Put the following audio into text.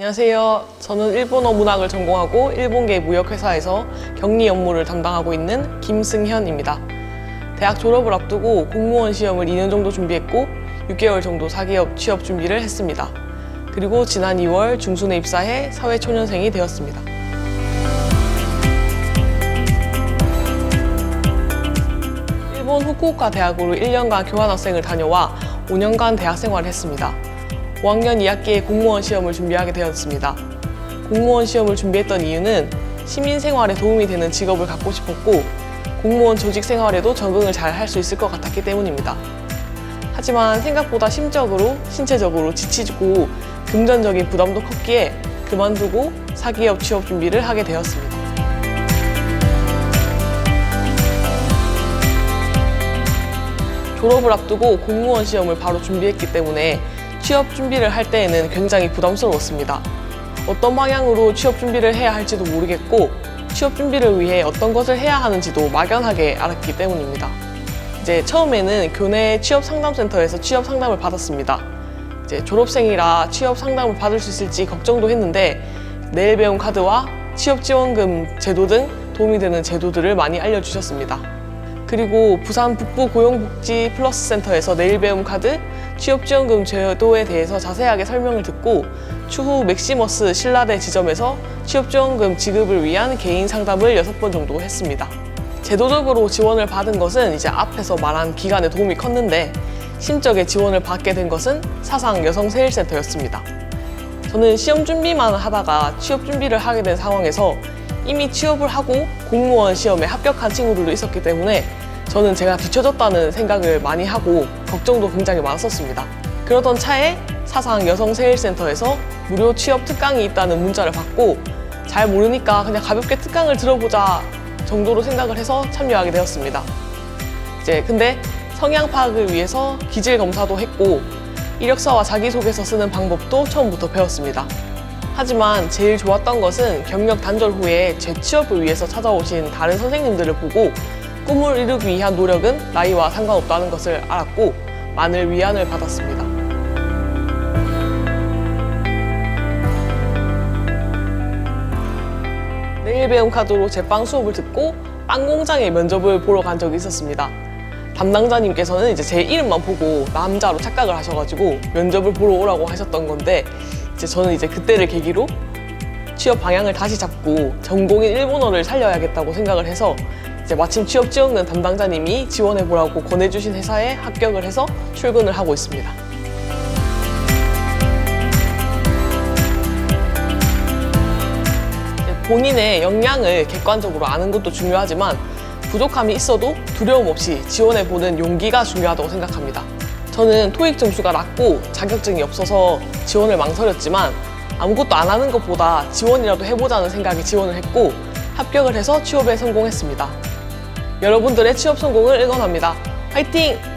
안녕하세요. 저는 일본어 문학을 전공하고 일본계 무역회사에서 격리 업무를 담당하고 있는 김승현입니다. 대학 졸업을 앞두고 공무원 시험을 2년 정도 준비했고 6개월 정도 사기업 취업 준비를 했습니다. 그리고 지난 2월 중순에 입사해 사회초년생이 되었습니다. 일본 후쿠오카 대학으로 1년간 교환학생을 다녀와 5년간 대학 생활을 했습니다. 5학년 2학기에 공무원 시험을 준비하게 되었습니다. 공무원 시험을 준비했던 이유는 시민 생활에 도움이 되는 직업을 갖고 싶었고 공무원 조직 생활에도 적응을 잘 할 수 있을 것 같았기 때문입니다. 하지만 생각보다 심적으로, 신체적으로 지치고 금전적인 부담도 컸기에 그만두고 사기업 취업 준비를 하게 되었습니다. 졸업을 앞두고 공무원 시험을 바로 준비했기 때문에 취업 준비를 할 때에는 굉장히 부담스러웠습니다. 어떤 방향으로 취업 준비를 해야 할지도 모르겠고 취업 준비를 위해 어떤 것을 해야 하는지도 막연하게 알았기 때문입니다. 이제 처음에는 교내 취업 상담센터에서 취업 상담을 받았습니다. 이제 졸업생이라 취업 상담을 받을 수 있을지 걱정도 했는데 내일 배움 카드와 취업 지원금 제도 등 도움이 되는 제도들을 많이 알려주셨습니다. 그리고 부산 북부 고용복지 플러스 센터에서 내일 배움 카드, 취업지원금 제도에 대해서 자세하게 설명을 듣고 추후 맥시머스 신라대 지점에서 취업지원금 지급을 위한 개인 상담을 6번 정도 했습니다. 제도적으로 지원을 받은 것은 이제 앞에서 말한 기간에 도움이 컸는데 심적인 지원을 받게 된 것은 사상 여성세일센터였습니다. 저는 시험 준비만 하다가 취업 준비를 하게 된 상황에서 이미 취업을 하고 공무원 시험에 합격한 친구들도 있었기 때문에 저는 제가 뒤처졌다는 생각을 많이 하고 걱정도 굉장히 많았었습니다. 그러던 차에 사상 여성세일센터에서 무료 취업 특강이 있다는 문자를 받고 잘 모르니까 그냥 가볍게 특강을 들어보자 정도로 생각을 해서 참여하게 되었습니다. 근데 성향 파악을 위해서 기질 검사도 했고 이력서와 자기소개서 쓰는 방법도 처음부터 배웠습니다. 하지만 제일 좋았던 것은 경력 단절 후에 재취업을 위해서 찾아오신 다른 선생님들을 보고 꿈을 이루기 위한 노력은 나이와 상관없다는 것을 알았고 많은 위안을 받았습니다. 내일 배움 카드로 제빵 수업을 듣고 빵 공장에 면접을 보러 간 적이 있었습니다. 담당자님께서는 이제 제 이름만 보고 남자로 착각을 하셔가지고 면접을 보러 오라고 하셨던 건데 저는 그때를 계기로 취업 방향을 다시 잡고 전공인 일본어를 살려야겠다고 생각을 해서 마침 취업 지원금 담당자님이 지원해보라고 권해주신 회사에 합격을 해서 출근을 하고 있습니다. 본인의 역량을 객관적으로 아는 것도 중요하지만 부족함이 있어도 두려움 없이 지원해보는 용기가 중요하다고 생각합니다. 저는 토익 점수가 낮고 자격증이 없어서 지원을 망설였지만 아무것도 안 하는 것보다 지원이라도 해보자는 생각에 지원을 했고 합격을 해서 취업에 성공했습니다. 여러분들의 취업 성공을 응원합니다. 화이팅!